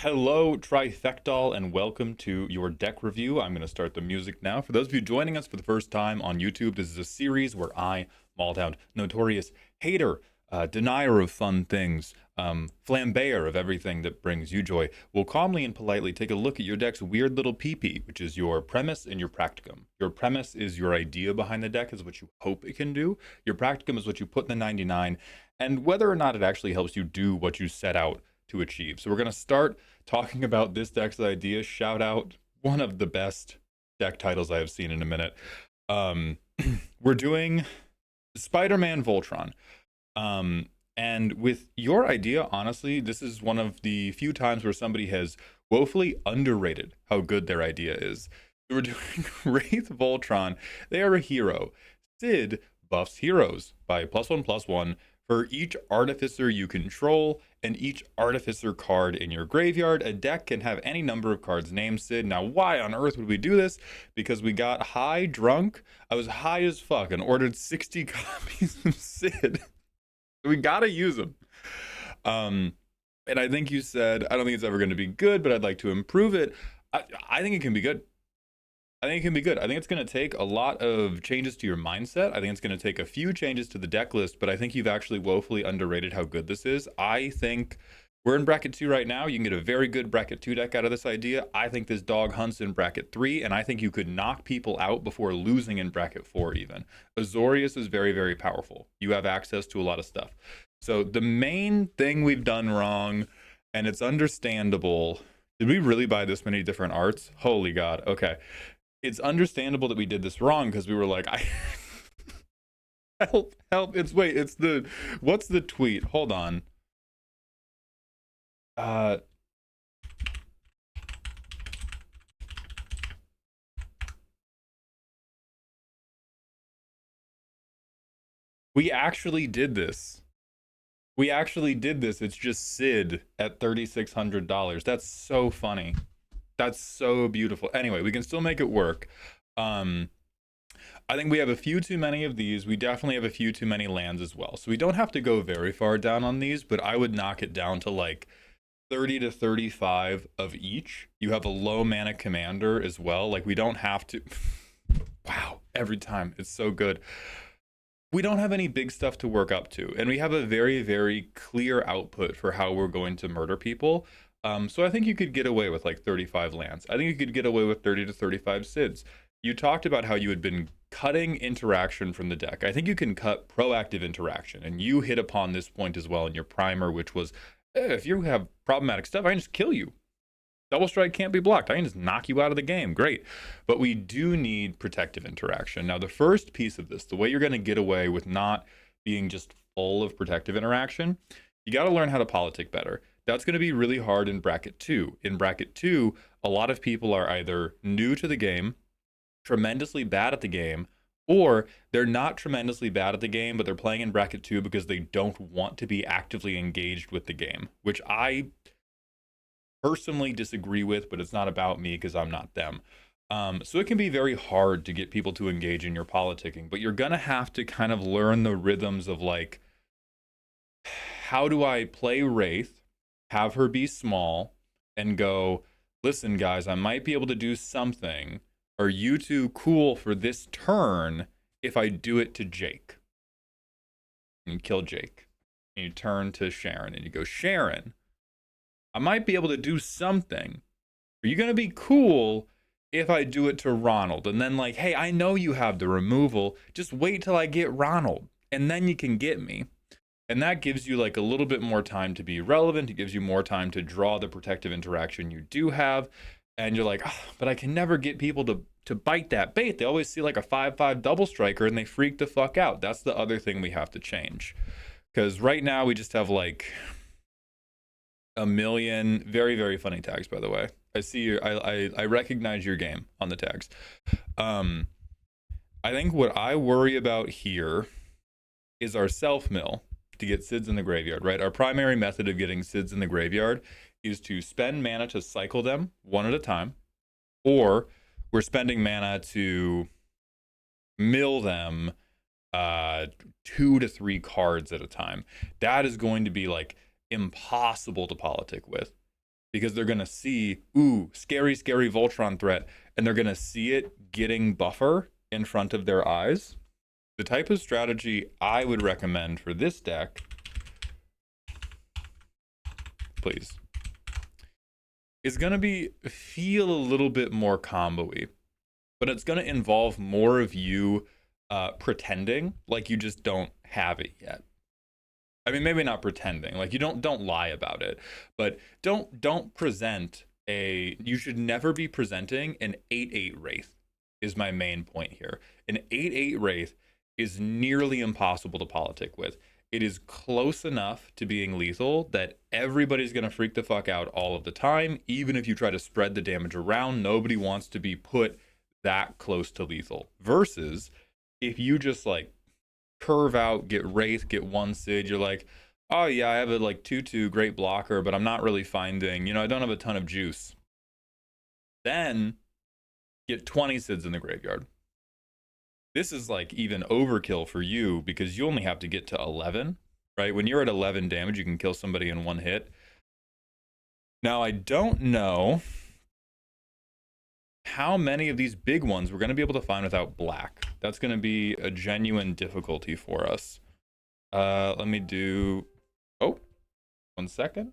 Hello, Trifectol, and welcome to your deck review. I'm going to start the music now. For those of you joining us for the first time on YouTube, this is a series where I, Maldown, notorious hater, denier of fun things, flambeer of everything that brings you joy, will calmly and politely take a look at your deck's weird little PP, which is your premise and your practicum. Your premise is your idea behind the deck, is what you hope it can do. Your practicum is what you put in the 99, and whether or not it actually helps you do what you set out to achieve. So we're going to start talking about this deck's idea. Shout out one of the best deck titles I have seen in a minute. We're doing Spider-Man Voltron. And with your idea, honestly, this is one of the few times where somebody has woefully underrated how good their idea is. So we're doing Wraith Voltron. They are a hero. Sid buffs heroes by +1/+1 for each artificer you control and each artificer card in your graveyard. A deck can have any number of cards named Sid. Now, why on earth would we do this? Because we got high drunk. I was high as fuck and ordered 60 copies of Sid. We gotta use them. And I think you said, I don't think it's ever going to be good, but I'd like to improve it. I think it can be good. I think it can be good. I think it's going to take a lot of changes to your mindset. I think it's going to take a few changes to the deck list, but I think you've actually woefully underrated how good this is. I think we're in bracket 2 right now. You can get a very good bracket 2 deck out of this idea. I think this dog hunts in bracket 3, and I think you could knock people out before losing in bracket 4 even. Azorius is very, very powerful. You have access to a lot of stuff. So the main thing we've done wrong, and it's understandable. Did we really buy this many different arts? Holy God. Okay. It's understandable that we did this wrong because we were like, help. What's the tweet? Hold on. We actually did this. It's just Sid at $3,600. That's so funny. That's so beautiful. Anyway, we can still make it work. I think we have a few too many of these. We definitely have a few too many lands as well. So we don't have to go very far down on these, but I would knock it down to like 30 to 35 of each. You have a low mana commander as well. Like we don't have to. Wow, every time. It's so good. We don't have any big stuff to work up to, and we have a very, very clear output for how we're going to murder people. So I think you could get away with like 35 lands. I think you could get away with 30 to 35 SIDS. You talked about how you had been cutting interaction from the deck. I think you can cut proactive interaction, and you hit upon this point as well in your primer, which was, if you have problematic stuff, I can just kill you. Double strike can't be blocked. I can just knock you out of the game. Great. But we do need protective interaction. Now, the first piece of this, the way you're going to get away with not being just full of protective interaction, you got to learn how to politic better. That's going to be really hard in bracket 2. In bracket 2, a lot of people are either new to the game, tremendously bad at the game, or they're not tremendously bad at the game, but they're playing in bracket 2 because they don't want to be actively engaged with the game, which I personally disagree with, but it's not about me because I'm not them. So it can be very hard to get people to engage in your politicking, but you're gonna have to kind of learn the rhythms of like, how do I play Wraith, have her be small, and go, listen guys, I might be able to do something. Are you two cool for this turn if I do it to Jake? And you kill Jake. And you turn to Sharon and you go, Sharon, I might be able to do something. Are you going to be cool if I do it to Ronald? And then like, hey, I know you have the removal. Just wait till I get Ronald and then you can get me. And that gives you like a little bit more time to be relevant. It gives you more time to draw the protective interaction you do have. And you're like, oh, but I can never get people to bite that bait. They always see like a 5/5 double striker and they freak the fuck out. That's the other thing we have to change. Because right now we just have like a million very, very funny tags, by the way. I see your I recognize your game on the tags. I think what I worry about here is our self mill to get SIDS in the graveyard, right? Our primary method of getting SIDS in the graveyard is to spend mana to cycle them one at a time, or we're spending mana to mill them 2 to 3 cards at a time. That is going to be like impossible to politic with. because they're gonna see, ooh, scary, scary Voltron threat, and they're gonna see it getting buffer in front of their eyes. The type of strategy I would recommend for this deck, please, is gonna be feel a little bit more combo-y, but it's gonna involve more of you pretending like you just don't have it yet. I mean, maybe not pretending, like you don't lie about it, but don't present a. You should never be presenting an 8/8 wraith. Is my main point here. An 8/8 wraith is nearly impossible to politic with. It is close enough to being lethal that everybody's gonna freak the fuck out all of the time. Even if you try to spread the damage around, nobody wants to be put that close to lethal. Versus if you just like curve out, get Wraith, get one Sid, you're like, oh yeah, I have a like 2/2 great blocker, but I'm not really finding, I don't have a ton of juice. Then get 20 Sids in the graveyard. This is like even overkill for you because you only have to get to 11, right? When you're at 11 damage, you can kill somebody in one hit. Now, I don't know how many of these big ones we're going to be able to find without black. That's going to be a genuine difficulty for us. Let me do... Oh, 1 second.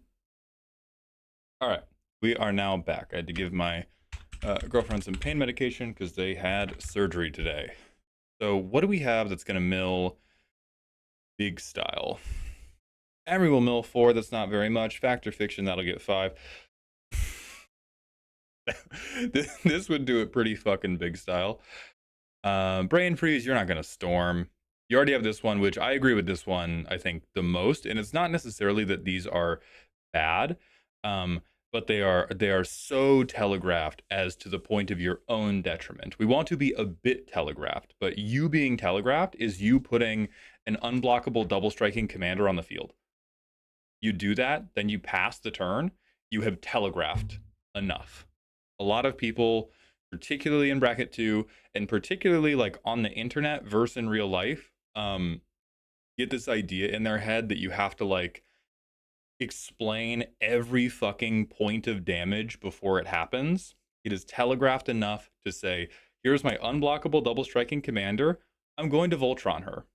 All right, we are now back. I had to give my girlfriend some pain medication because they had surgery today. So what do we have that's going to mill big style? Emery will mill 4. That's not very much. Factor Fiction, that'll get 5. This would do it pretty fucking big style. Brain Freeze, you're not going to storm. You already have this one, which I agree with this one, I think, the most. And it's not necessarily that these are bad, but they are so telegraphed as to the point of your own detriment. We want to be a bit telegraphed, but you being telegraphed is you putting an unblockable double striking commander on the field. You do that, then you pass the turn, you have telegraphed enough. A lot of people, particularly in bracket 2, and particularly like on the internet versus in real life, get this idea in their head that you have to like explain every fucking point of damage before it happens. It is telegraphed enough to say, here's my unblockable double striking commander. I'm going to Voltron her.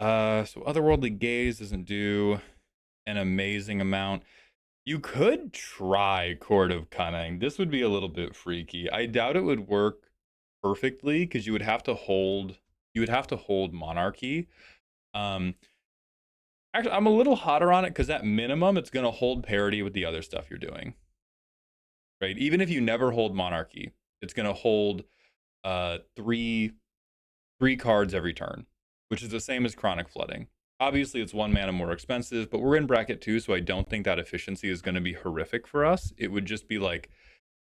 So Otherworldly Gaze doesn't do an amazing amount. You could try Chord of Cunning. This would be a little bit freaky. I doubt it would work perfectly because you would have to hold Monarchy. Actually, I'm a little hotter on it because at minimum, it's going to hold parity with the other stuff you're doing. Right? Even if you never hold Monarchy, it's going to hold three cards every turn, which is the same as Chronic Flooding. Obviously, it's 1 mana more expensive, but we're in bracket 2, so I don't think that efficiency is going to be horrific for us. It would just be like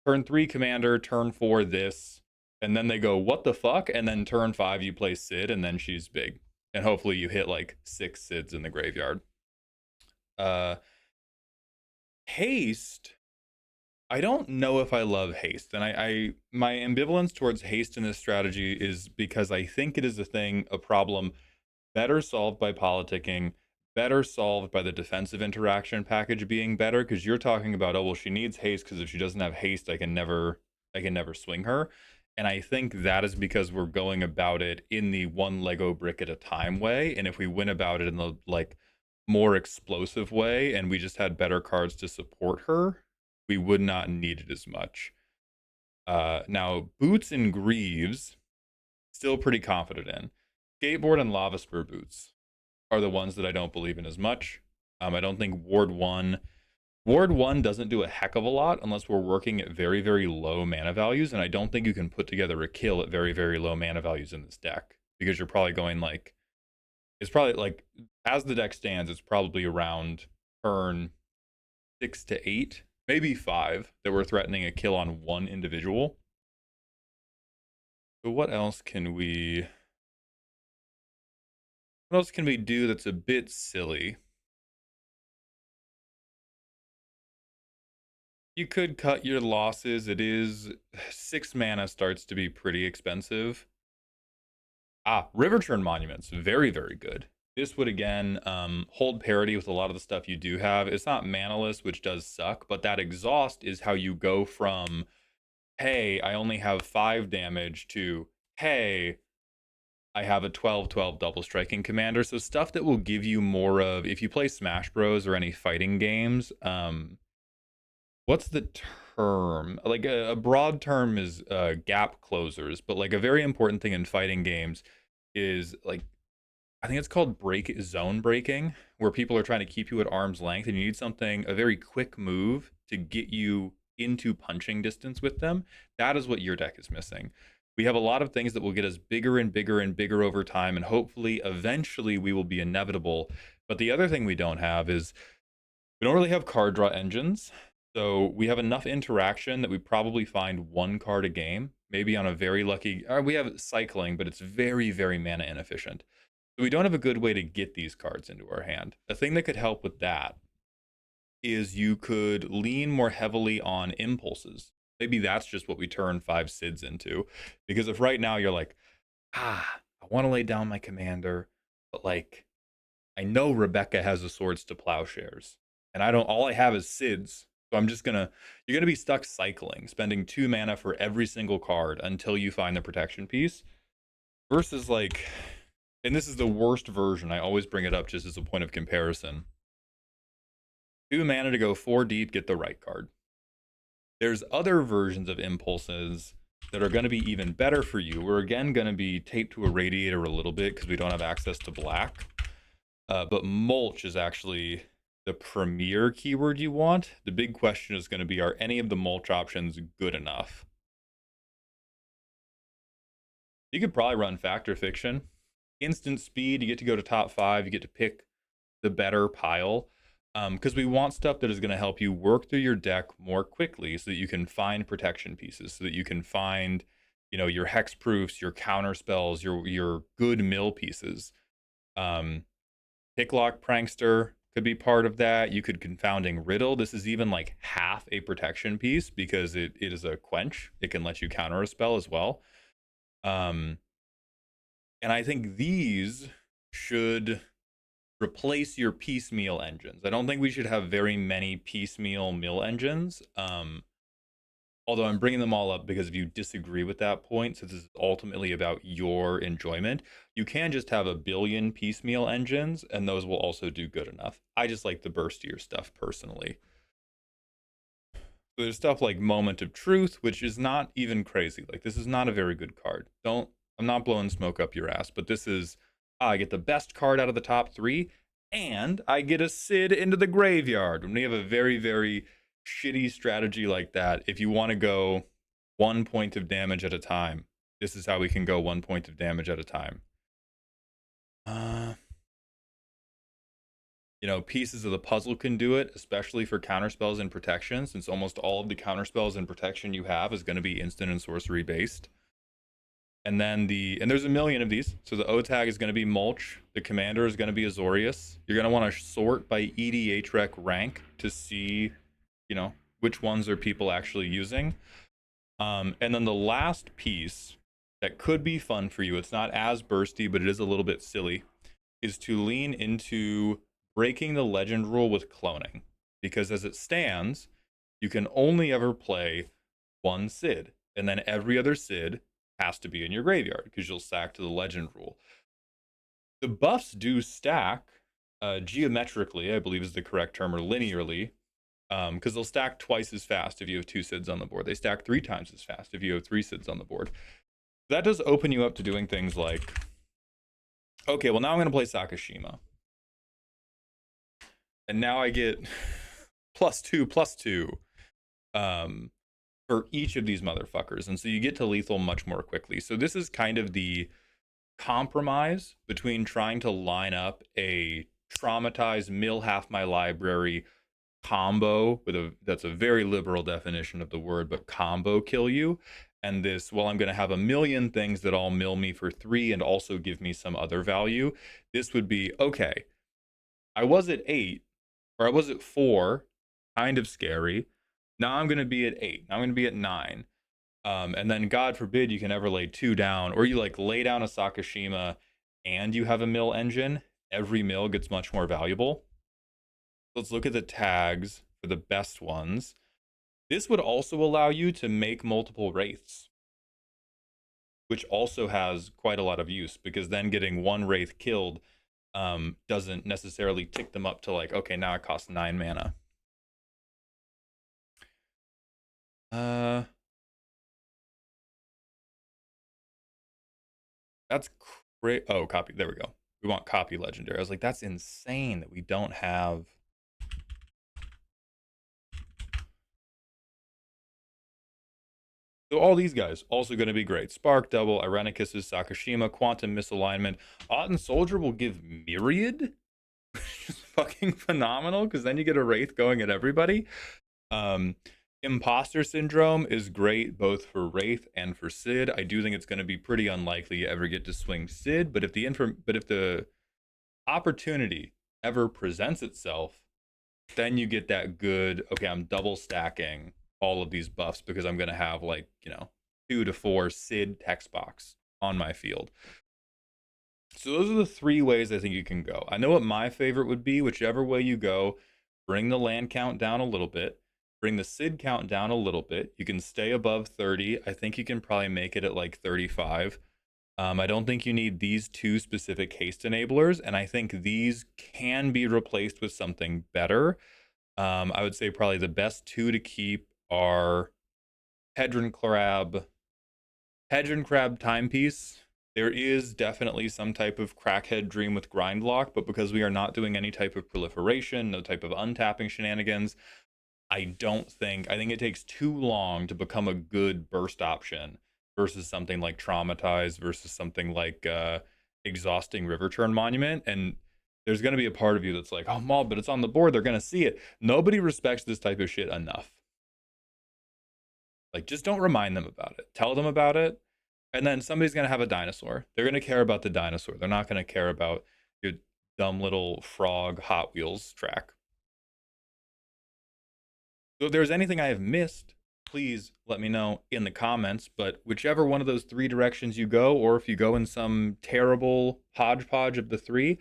turn 3 commander, turn 4 this, and then they go, what the fuck? And then turn 5 you play Sid, and then she's big. And hopefully you hit like 6 Sids in the graveyard. Haste. I don't know if I love haste, and my ambivalence towards haste in this strategy is because I think it is a problem better solved by politicking, better solved by the defensive interaction package being better, because you're talking about, oh well, she needs haste because if she doesn't have haste, I can never swing her. And I think that is because we're going about it in the 1 Lego brick at a time way, and if we went about it in the like more explosive way and we just had better cards to support her, we would not need it as much. Now Boots and Greaves, still pretty confident in. Skateboard and Lava Spur Boots are the ones that I don't believe in as much. I don't think Ward 1 doesn't do a heck of a lot unless we're working at very, very low mana values, and I don't think you can put together a kill at very, very low mana values in this deck, because you're probably going like, it's probably like, as the deck stands, it's probably around turn 6 to 8, maybe 5, that we're threatening a kill on one individual. So what else can we do that's a bit silly? You could cut your losses. It is 6 mana starts to be pretty expensive. River Turn Monuments, very, very good. This would again hold parity with a lot of the stuff you do have. It's not manaless, which does suck, but that exhaust is how you go from, hey, I only have 5 damage to, hey, I have a 12/12 double striking commander. So stuff that will give you more of, if you play Smash Bros or any fighting games, what's the term? Like a broad term is gap closers, but like a very important thing in fighting games is like, I think it's called zone breaking, where people are trying to keep you at arm's length, and you need something, a very quick move to get you into punching distance with them. That is what your deck is missing. We have a lot of things that will get us bigger and bigger and bigger over time, and hopefully, eventually, we will be inevitable. But the other thing we don't have is we don't really have card draw engines. So we have enough interaction that we probably find 1 card a game, maybe on a very lucky. We have cycling, but it's very, very mana inefficient. So we don't have a good way to get these cards into our hand. A thing that could help with that is you could lean more heavily on impulses. Maybe that's just what we turn 5 Cids into. Because if right now you're like, I want to lay down my commander, but like, I know Rebecca has the Swords to Plowshares, and I don't. All I have is Cids, so I'm just gonna. You're gonna be stuck cycling, spending 2 mana for every single card until you find the protection piece. Versus like, and this is the worst version. I always bring it up just as a point of comparison. 2 mana to go 4 deep, get the right card. There's other versions of impulses that are going to be even better for you. We're again going to be taped to a radiator a little bit because we don't have access to black. But mulch is actually the premier keyword you want. The big question is going to be, are any of the mulch options good enough? You could probably run Factor Fiction. Instant speed, you get to go to top 5, you get to pick the better pile. Because we want stuff that is going to help you work through your deck more quickly so that you can find protection pieces, so that you can find, your hex proofs, your counter spells, your good mill pieces. Picklock Prankster could be part of that. You could Confounding Riddle. This is even like half a protection piece because it is a quench. It can let you counter a spell as well. And I think these should replace your piecemeal engines. I don't think we should have very many piecemeal mill engines. Although I'm bringing them all up because if you disagree with that point, since this is ultimately about your enjoyment, you can just have a billion piecemeal engines, and those will also do good enough. I just like the burstier stuff personally. So there's stuff like Moment of Truth, which is not even crazy. Like, this is not a very good card. I'm not blowing smoke up your ass, but this is, I get the best card out of the top 3, and I get a Cid into the graveyard. When we have a very, very shitty strategy like that, if you want to go 1 point of damage at a time, this is how we can go 1 point of damage at a time. Pieces of the puzzle can do it, especially for counterspells and protection, since almost all of the counterspells and protection you have is going to be instant and sorcery based. And then there's a million of these. So the O tag is going to be Mulch. The commander is going to be Azorius. You're going to want to sort by EDHREC rank to see, which ones are people actually using. And then the last piece that could be fun for you, it's not as bursty, but it is a little bit silly, is to lean into breaking the legend rule with cloning. Because as it stands, you can only ever play 1 Cid. And then every other Cid has to be in your graveyard because you'll stack to the legend rule. The buffs do stack geometrically, I believe is the correct term, or linearly, because they'll stack twice as fast if you have 2 Cids on the board. They stack 3 times as fast if you have 3 Cids on the board. That does open you up to doing things like, okay, well, now I'm going to play Sakashima. And now I get +2/+2 for each of these motherfuckers. And so you get to lethal much more quickly. So this is kind of the compromise between trying to line up a traumatized mill half my library combo that's a very liberal definition of the word, but combo kill you, and this, well, I'm going to have a million things that all mill me for 3 and also give me some other value. This would be, okay, I was at 8 or I was at 4, kind of scary. Now I'm going to be at 8. Now I'm going to be at 9. And then God forbid you can ever lay 2 down, or you like lay down a Sakashima and you have a mill engine. every mill gets much more valuable. Let's look at the tags for the best ones. This would also allow you to make multiple wraiths, which also has quite a lot of use, because then getting one wraith killed doesn't necessarily tick them up to like, okay, now it costs 9 mana. That's great. Oh, copy. There we go. We want copy legendary. I was like, that's insane that we don't have. So all these guys also going to be great. Spark Double, Irenicus's Sakashima, Quantum Misalignment. Auden Soldier will give Myriad, which is fucking phenomenal, because then you get a Wraith going at everybody. Imposter Syndrome is great both for Wraith and for Cid. I do think it's going to be pretty unlikely you ever get to swing Cid, but if the opportunity ever presents itself, then you get that good, okay, I'm double stacking all of these buffs because I'm going to have like, 2 to 4 Cid text box on my field. So those are the 3 ways I think you can go. I know what my favorite would be. Whichever way you go, bring the land count down a little bit, bring the Cid count down a little bit. You can stay above 30. I think you can probably make it at like 35. I don't think you need these 2 specific haste enablers, and I think these can be replaced with something better. I would say probably the best 2 to keep are Hedron Crab Timepiece. There is definitely some type of crackhead dream with grind lock, but because we are not doing any type of proliferation, no type of untapping shenanigans, I think it takes too long to become a good burst option versus something like Traumatize, versus something like Exhausting River Turn Monument. And there's going to be a part of you that's like, oh, Maul, but it's on the board. They're going to see it. Nobody respects this type of shit enough. Like, just don't remind them about it. Tell them about it. And then somebody's going to have a dinosaur. They're going to care about the dinosaur. They're not going to care about your dumb little frog Hot Wheels track. So if there's anything I have missed, please let me know in the comments. But whichever one of those 3 directions you go, or if you go in some terrible hodgepodge of the 3,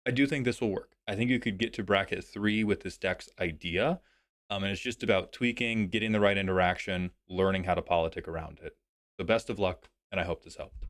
I do think this will work. I think you could get to bracket 3 with this deck's idea. And it's just about tweaking, getting the right interaction, learning how to politic around it. So best of luck, and I hope this helped.